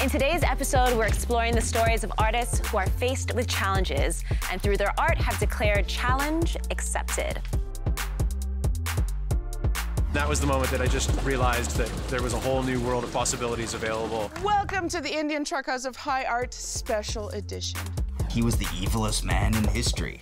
In today's episode, we're exploring the stories of artists who are faced with challenges and through their art have declared challenge accepted. That was the moment that I just realized that there was a whole new world of possibilities available. Welcome to the Indian Truck House of High Art Special Edition. He was the evilest man in history.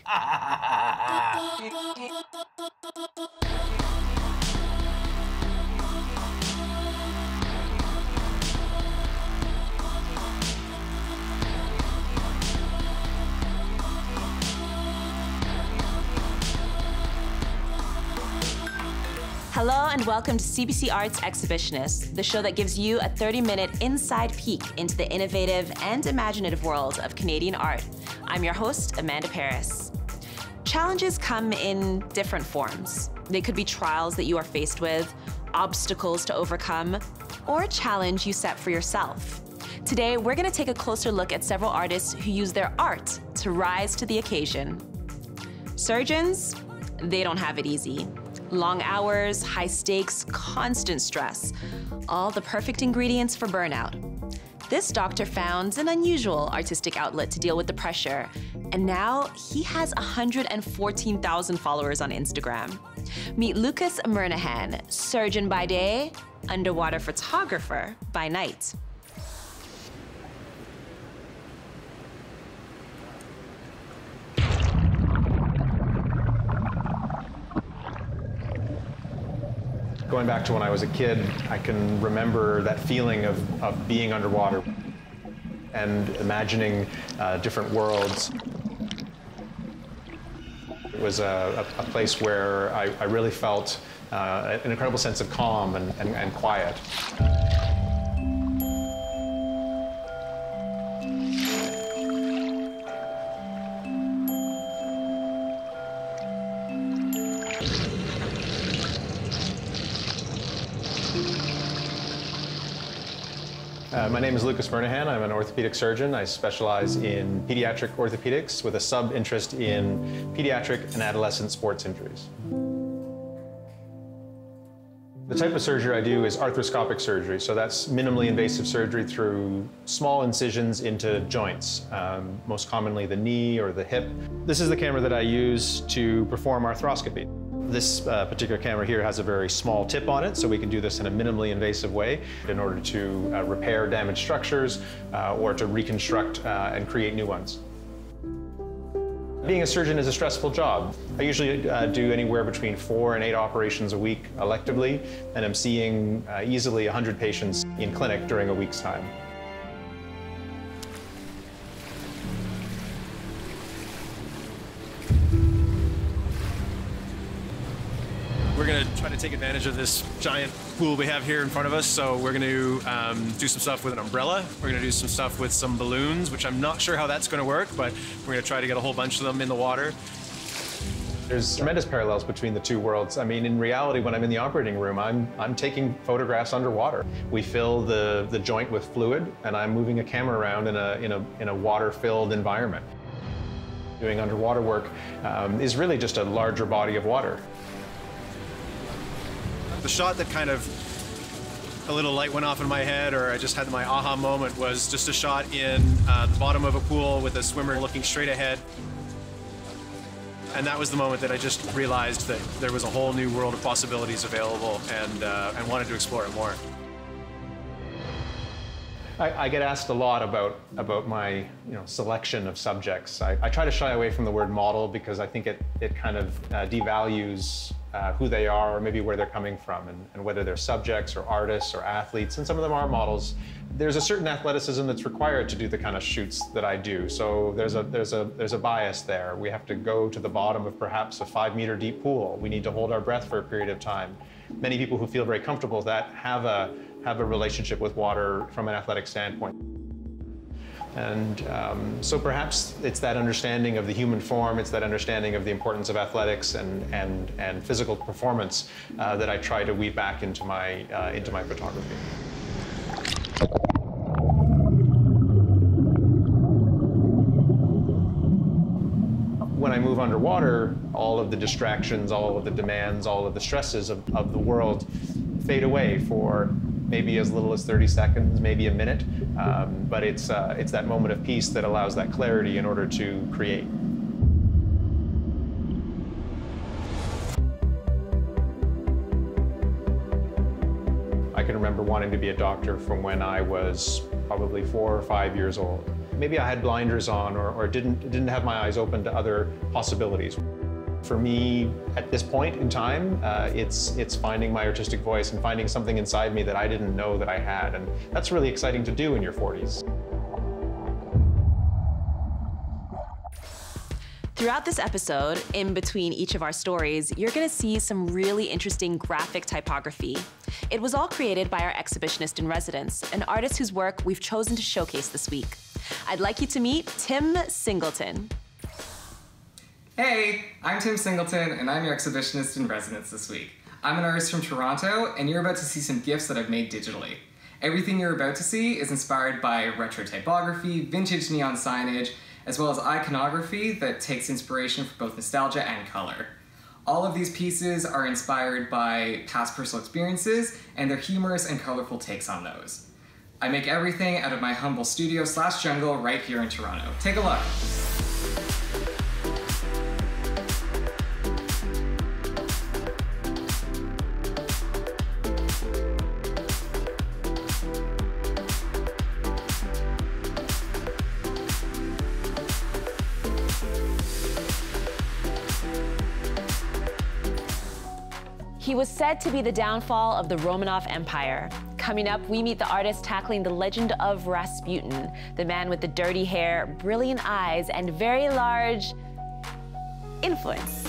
Hello and welcome to CBC Arts Exhibitionist, the show that gives you a 30-minute inside peek into the innovative and imaginative world of Canadian art. I'm your host, Amanda Paris. Challenges come in different forms. They could be trials that you are faced with, obstacles to overcome, or a challenge you set for yourself. Today, we're going to take a closer look at several artists who use their art to rise to the occasion. Surgeons, they don't have it easy. Long hours, high stakes, constant stress. All the perfect ingredients for burnout. This doctor found an unusual artistic outlet to deal with the pressure, and now he has 114,000 followers on Instagram. Meet Lucas Murnaghan, surgeon by day, underwater photographer by night. Going back to when I was a kid, I can remember that feeling of being underwater and imagining different worlds. It was a place where I really felt an incredible sense of calm and quiet. My name is Lucas Murnaghan. I'm an orthopedic surgeon. I specialize in pediatric orthopedics with a sub-interest in pediatric and adolescent sports injuries. The type of surgery I do is arthroscopic surgery, so that's minimally invasive surgery through small incisions into joints, most commonly the knee or the hip. This is the camera that I use to perform arthroscopy. This particular camera here has a very small tip on it, so we can do this in a minimally invasive way in order to repair damaged structures or to reconstruct and create new ones. Being a surgeon is a stressful job. I usually do anywhere between 4 and 8 operations a week electively, and I'm seeing easily 100 patients in clinic during a week's time. We're going to try to take advantage of this giant pool we have here in front of us. So we're going to do some stuff with an umbrella. We're going to do some stuff with some balloons, which I'm not sure how that's going to work, but we're going to try to get a whole bunch of them in the water. There's tremendous parallels between the two worlds. I mean, in reality, when I'm in the operating room, I'm taking photographs underwater. We fill the joint with fluid, and I'm moving a camera around in a water-filled environment. Doing underwater work is really just a larger body of water. The shot that kind of a little light went off in my head, or I just had my aha moment, was just a shot in the bottom of a pool with a swimmer looking straight ahead. And that was the moment that I just realized that there was a whole new world of possibilities available and wanted to explore it more. I get asked a lot about my selection of subjects. I try to shy away from the word model because I think it kind of devalues who they are or maybe where they're coming from and whether they're subjects or artists or athletes, and some of them are models. There's a certain athleticism that's required to do the kind of shoots that I do, so there's a bias there. We have to go to the bottom of perhaps a 5-meter deep pool. We need to hold our breath for a period of time. Many people who feel very comfortable with that have a relationship with water from an athletic standpoint. And so perhaps it's that understanding of the human form, it's that understanding of the importance of athletics and physical performance that I try to weave back into my photography. When I move underwater, all of the distractions, all of the demands, all of the stresses of the world fade away for maybe as little as 30 seconds, maybe a minute, but it's that moment of peace that allows that clarity in order to create. I can remember wanting to be a doctor from when I was probably 4 or 5 years old. Maybe I had blinders on or didn't have my eyes open to other possibilities. For me, at this point in time, it's finding my artistic voice and finding something inside me that I didn't know that I had, and that's really exciting to do in your 40s. Throughout this episode, in between each of our stories, you're gonna see some really interesting graphic typography. It was all created by our exhibitionist in residence, an artist whose work we've chosen to showcase this week. I'd like you to meet Tim Singleton. Hey, I'm Tim Singleton, and I'm your exhibitionist in residence this week. I'm an artist from Toronto, and you're about to see some gifts that I've made digitally. Everything you're about to see is inspired by retro typography, vintage neon signage, as well as iconography that takes inspiration from both nostalgia and color. All of these pieces are inspired by past personal experiences, and they're humorous and colorful takes on those. I make everything out of my humble studio/jungle right here in Toronto. Take a look. He was said to be the downfall of the Romanov Empire. Coming up, we meet the artist tackling the legend of Rasputin, the man with the dirty hair, brilliant eyes, and very large influence.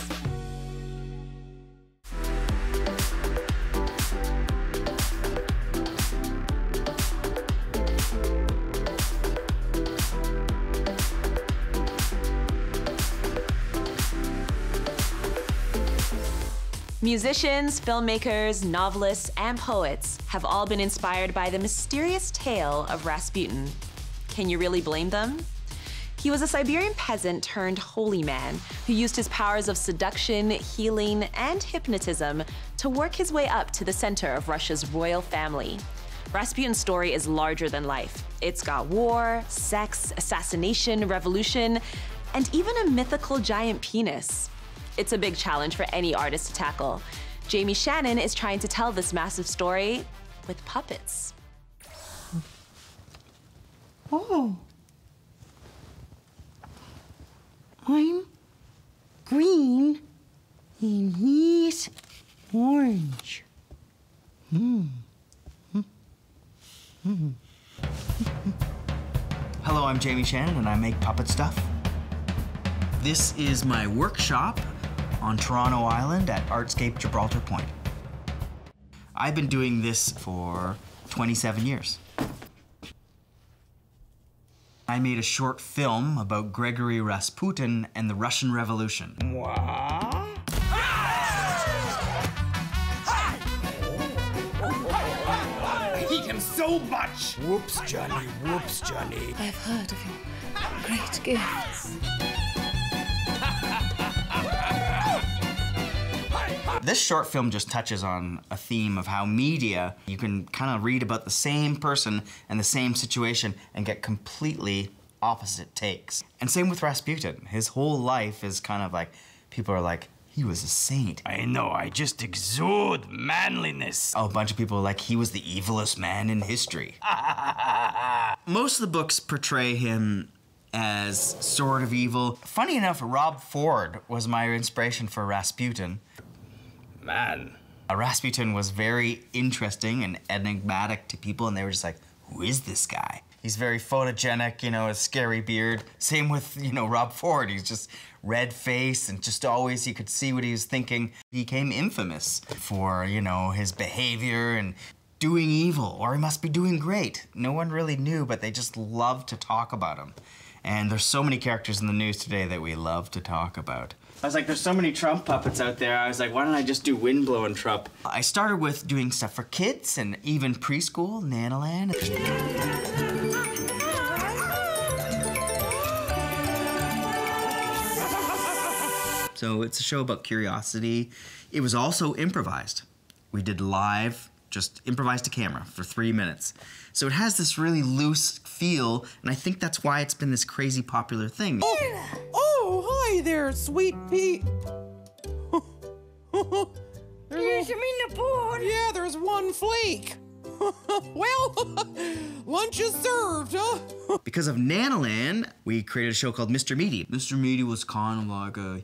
Musicians, filmmakers, novelists, and poets have all been inspired by the mysterious tale of Rasputin. Can you really blame them? He was a Siberian peasant turned holy man who used his powers of seduction, healing, and hypnotism to work his way up to the center of Russia's royal family. Rasputin's story is larger than life. It's got war, sex, assassination, revolution, and even a mythical giant penis. It's a big challenge for any artist to tackle. Jamie Shannon is trying to tell this massive story with puppets. Oh. I'm green and he's orange. Hello, I'm Jamie Shannon, and I make puppet stuff. This is my workshop on Toronto Island at Artscape Gibraltar Point. I've been doing this for 27 years. I made a short film about Gregory Rasputin and the Russian Revolution. What? I hate him so much! Whoops, Johnny, whoops, Johnny. I've heard of your great gifts. This short film just touches on a theme of how media, you can kind of read about the same person and the same situation and get completely opposite takes. And same with Rasputin. His whole life is kind of like, people are like, he was a saint. I know, I just exude manliness. Oh, a bunch of people are like, he was the evilest man in history. Most of the books portray him as sort of evil. Funny enough, Rob Ford was my inspiration for Rasputin. Man. Rasputin was very interesting and enigmatic to people, and they were just like, who is this guy? He's very photogenic, you know, a scary beard. Same with, you know, Rob Ford. He's just red face and just always, you could see what he was thinking. He became infamous for, you know, his behavior and doing evil, or he must be doing great. No one really knew, but they just loved to talk about him. And there's so many characters in the news today that we love to talk about. I was like, there's so many Trump puppets out there. I was like, why don't I just do Windblowing Trump? I started with doing stuff for kids and even preschool, Nanaland. So it's a show about curiosity. It was also improvised. We did live just improvised a camera for 3 minutes. So it has this really loose feel, and I think that's why it's been this crazy popular thing. Oh, hi there, sweet pea. There's some in the pot. Yeah, there's one flake. Well, lunch is served, huh? Because of Nanaland, we created a show called Mr. Meaty. Mr. Meaty was kind of like a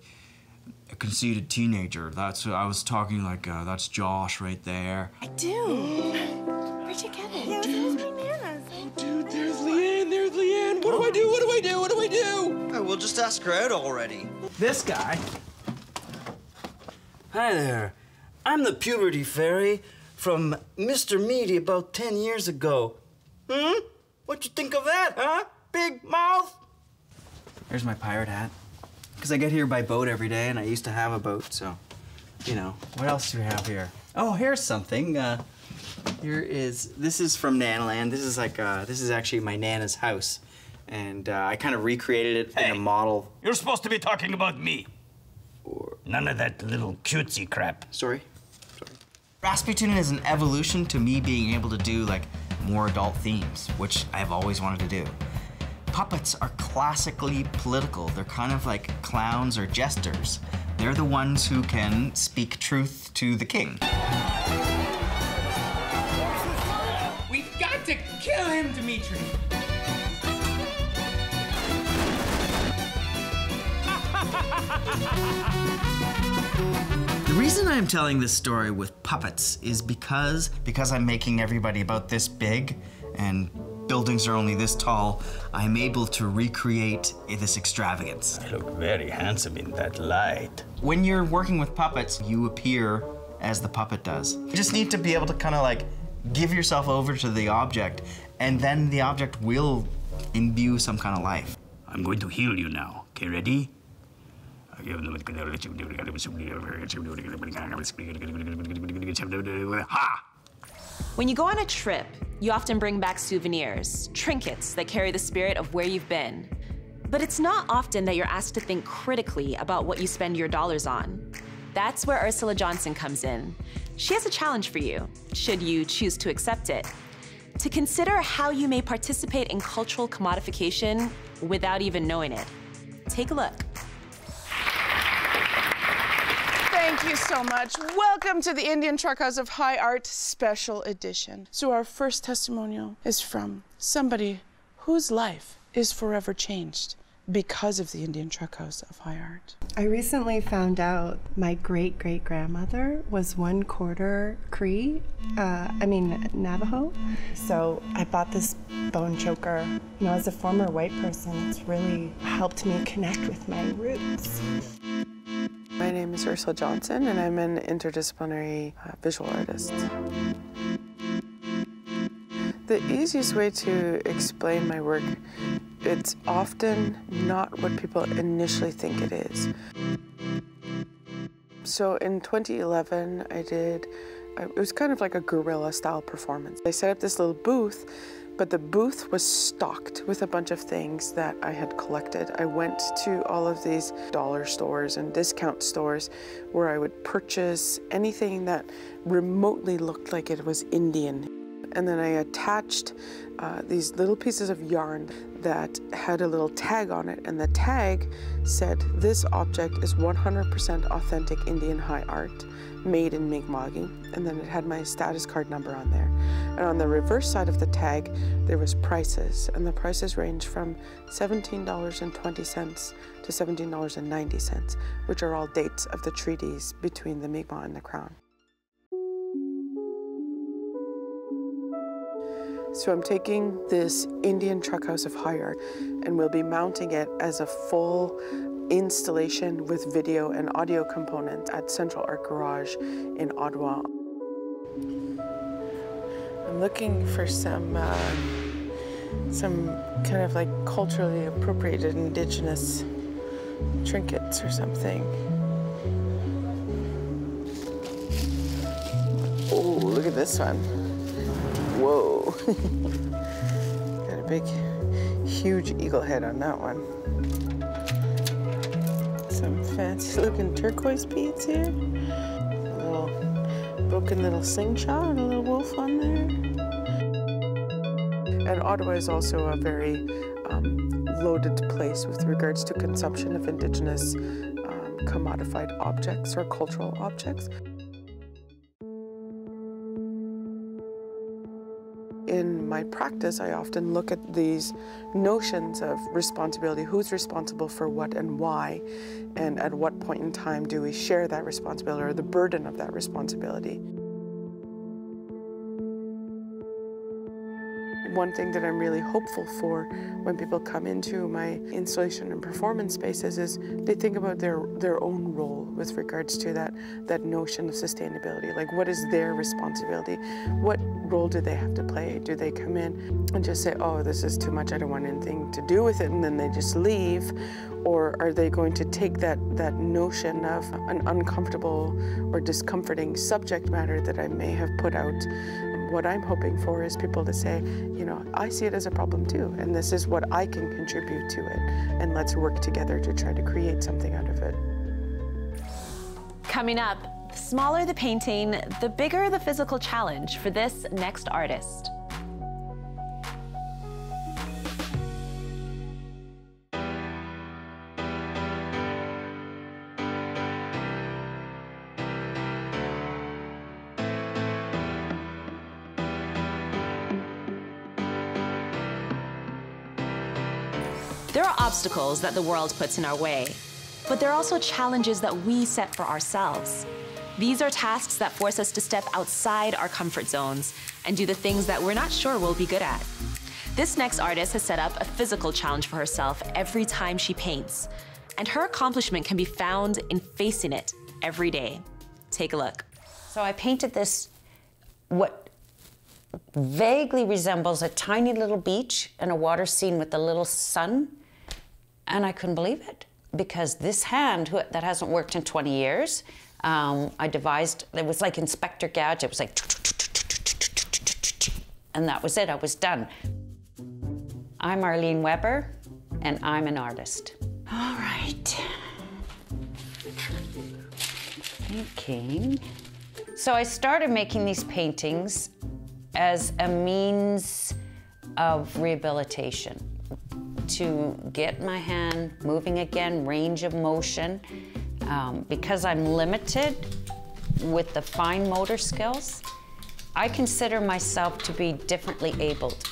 conceited teenager. That's I was talking like that's Josh right there. I do. Where'd you get it? Yeah, Dude, there's Leanne, there's Leanne. What do I do? What do I do? What do I do? Oh, we'll just ask her out already. This guy. Hi there. I'm the puberty fairy from Mr. Meaty about 10 years ago. What you think of that, huh? Big mouth? Here's my pirate hat. Because I get here by boat every day, and I used to have a boat, so, you know. What else do we have here? Oh, here's something. This is from Nanaland. This is like, this is actually my Nana's house. And I kind of recreated it in a model. You're supposed to be talking about me. None of that little cutesy crap. Sorry. Rasputin is an evolution to me being able to do, like, more adult themes, which I've always wanted to do. Puppets are classically political. They're kind of like clowns or jesters. They're the ones who can speak truth to the king. We've got to kill him, Dimitri. The reason I'm telling this story with puppets is because I'm making everybody about this big and buildings are only this tall, I'm able to recreate this extravagance. I look very handsome in that light. When you're working with puppets, you appear as the puppet does. You just need to be able to kind of like give yourself over to the object, and then the object will imbue some kind of life. I'm going to heal you now. Okay, ready? Ha! When you go on a trip, you often bring back souvenirs, trinkets that carry the spirit of where you've been. But it's not often that you're asked to think critically about what you spend your dollars on. That's where Ursula Johnson comes in. She has a challenge for you, should you choose to accept it, to consider how you may participate in cultural commodification without even knowing it. Take a look. Thank you so much. Welcome to the Indian Truck House of High Art Special Edition. So our first testimonial is from somebody whose life is forever changed because of the Indian Truck House of High Art. I recently found out my great-great-grandmother was 1/4 Cree, Navajo. So I bought this bone choker. You know, as a former white person, it's really helped me connect with my roots. My name is Ursula Johnson, and I'm an interdisciplinary visual artist. The easiest way to explain my work, it's often not what people initially think it is. So in 2011, it was kind of like a guerrilla-style performance. I set up this little booth, but the booth was stocked with a bunch of things that I had collected. I went to all of these dollar stores and discount stores where I would purchase anything that remotely looked like it was Indian. And then I attached these little pieces of yarn that had a little tag on it, and the tag said, "This object is 100% authentic Indian high art, made in Mi'kmaq," and then it had my status card number on there. And on the reverse side of the tag, there was prices, and the prices range from $17.20 to $17.90, which are all dates of the treaties between the Mi'kmaq and the Crown. So I'm taking this Indian Truck House of High Art, and we'll be mounting it as a full installation with video and audio components at Central Art Garage in Ottawa. I'm looking for some kind of like culturally appropriated Indigenous trinkets or something. Oh, look at this one. Whoa. Got a big, huge eagle head on that one. Some fancy looking turquoise beads here. A little broken little slingshot and a little wolf on there. And Ottawa is also a very loaded place with regards to consumption of Indigenous commodified objects or cultural objects. In my practice, I often look at these notions of responsibility, who's responsible for what and why, and at what point in time do we share that responsibility or the burden of that responsibility. One thing that I'm really hopeful for when people come into my installation and performance spaces is they think about their own role with regards to that notion of sustainability. Like, what is their responsibility? What role do they have to play? Do they come in and just say, oh, this is too much, I don't want anything to do with it, and then they just leave? Or are they going to take that notion of an uncomfortable or discomforting subject matter that I may have put out? What I'm hoping for is people to say, you know, I see it as a problem too, and this is what I can contribute to it, and let's work together to try to create something out of it. Coming up, the smaller the painting, the bigger the physical challenge for this next artist. There are obstacles that the world puts in our way, but there are also challenges that we set for ourselves. These are tasks that force us to step outside our comfort zones and do the things that we're not sure we'll be good at. This next artist has set up a physical challenge for herself every time she paints, and her accomplishment can be found in facing it every day. Take a look. So I painted this, what vaguely resembles a tiny little beach and a water scene with a little sun. And I couldn't believe it, because this hand that hasn't worked in 20 years, I devised, it was like Inspector Gadget. It was like, and that was it, I was done. I'm Arlene Webber, and I'm an artist. All right. Thinking. So I started making these paintings as a means of rehabilitation, to get my hand moving again, range of motion. Because I'm limited with the fine motor skills, I consider myself to be differently abled.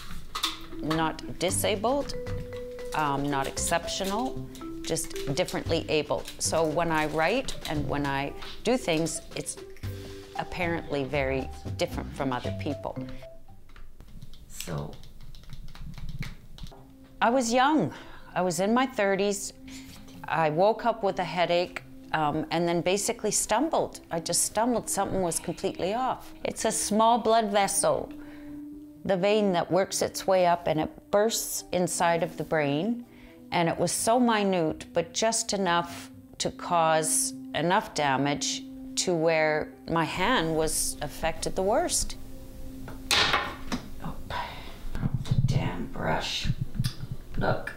Not disabled, not exceptional, just differently abled. So when I write and when I do things, it's apparently very different from other people. So I was young. I was in my 30s. I woke up with a headache and then basically stumbled. I just stumbled. Something was completely off. It's a small blood vessel, the vein that works its way up and it bursts inside of the brain. And it was so minute, but just enough to cause enough damage to where my hand was affected the worst. Oh, damn brush. Look,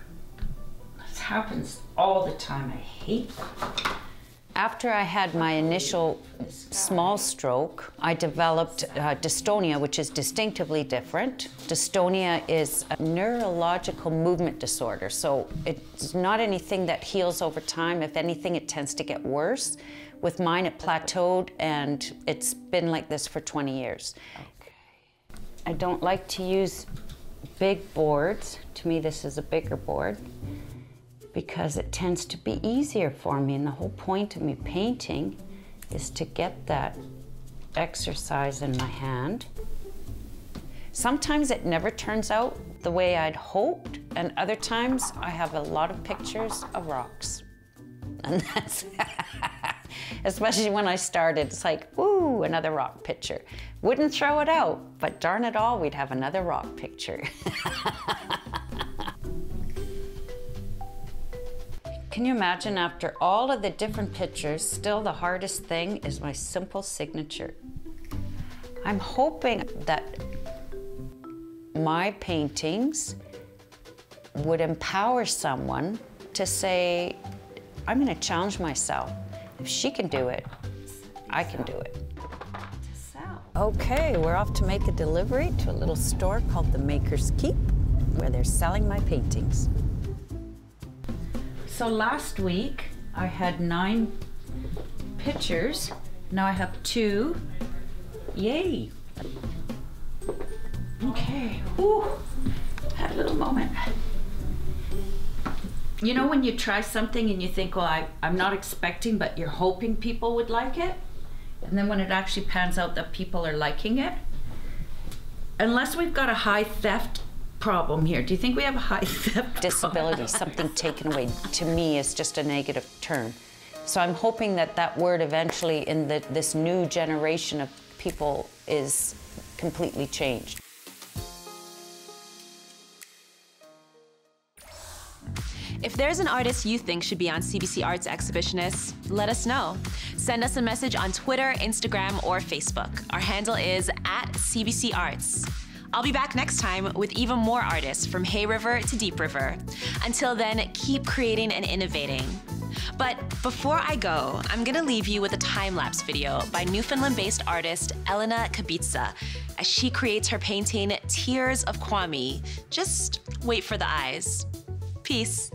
this happens all the time. I hate that. After I had my initial small stroke, I developed dystonia, which is distinctively different. Dystonia is a neurological movement disorder, so it's not anything that heals over time. If anything, it tends to get worse. With mine, it plateaued, and it's been like this for 20 years. Okay. I don't like to use big boards. To me, this is a bigger board, because it tends to be easier for me, and the whole point of me painting is to get that exercise in my hand. Sometimes it never turns out the way I'd hoped, and other times I have a lot of pictures of rocks. And that's, especially when I started, it's like, ooh, another rock picture. Wouldn't throw it out, but darn it all, we'd have another rock picture. Can you imagine, after all of the different pictures, still the hardest thing is my simple signature. I'm hoping that my paintings would empower someone to say, I'm gonna challenge myself. If she can do it, I can do it. Okay, we're off to make a delivery to a little store called the Maker's Keep, where they're selling my paintings. So last week, I had 9 pictures. Now I have 2. Yay! Okay, ooh, had a little moment. You know when you try something and you think, well, I'm not expecting, but you're hoping people would like it? And then when it actually pans out that people are liking it? Unless we've got a high theft problem here. Do you think we have a high theft Disability, something taken away, to me is just a negative term. So I'm hoping that that word eventually in this new generation of people is completely changed. If there's an artist you think should be on CBC Arts Exhibitionists, let us know. Send us a message on Twitter, Instagram, or Facebook. Our handle is @CBC Arts. I'll be back next time with even more artists from Hay River to Deep River. Until then, keep creating and innovating. But before I go, I'm gonna leave you with a time-lapse video by Newfoundland-based artist Elena Kabitsa as she creates her painting, Tears of Kwame. Just wait for the eyes. Peace.